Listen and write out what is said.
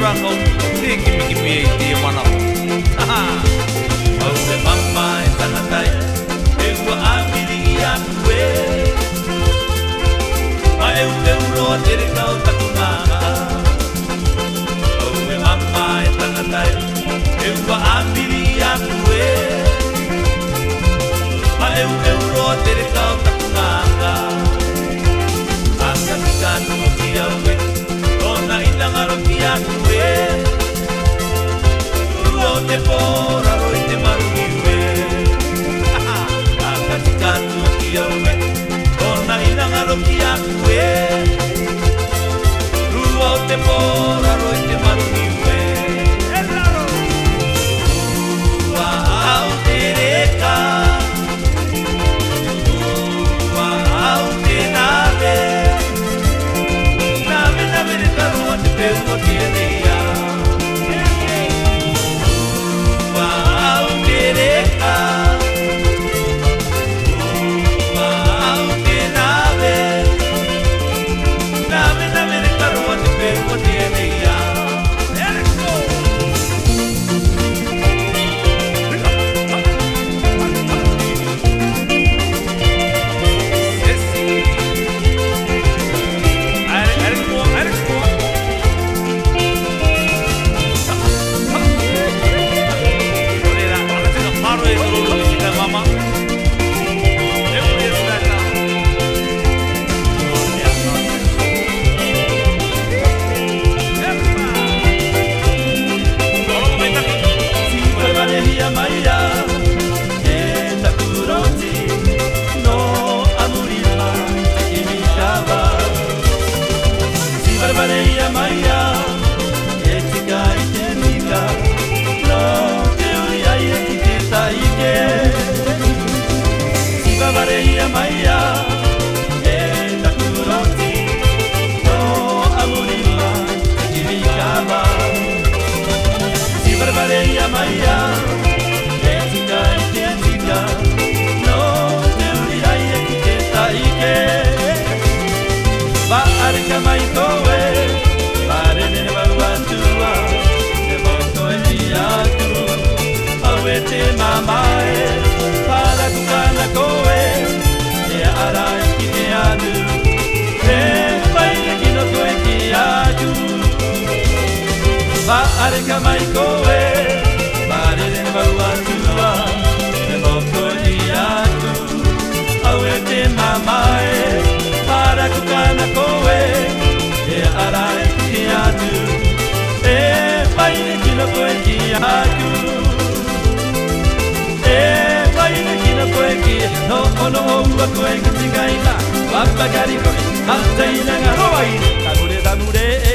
kurang kau ni kimi di mana kau se mama tanatai eu amirian we mai euro tere kau takuna kau se mama tanatai eu amirian we mai euro tere kau takuna akan kanu dia we kona ilang arokia we te fora roi te marumi we akan kanu dia we kona ilang arokia we te fora roi te marumi we au te reka au te nave nave de karua te peo tiene ya au te reka au te nave nave de karua te peo tiene ya Areka mai koe, pare de bauatua, de boko diatu, au e te mamae, para kukana koe, e arai ki atu, e paine kino koe ki aku, e paine kino koe ki, no ono oua koe ki tikaina, wapakari koe, altaina ngaroa ine, tamure tamure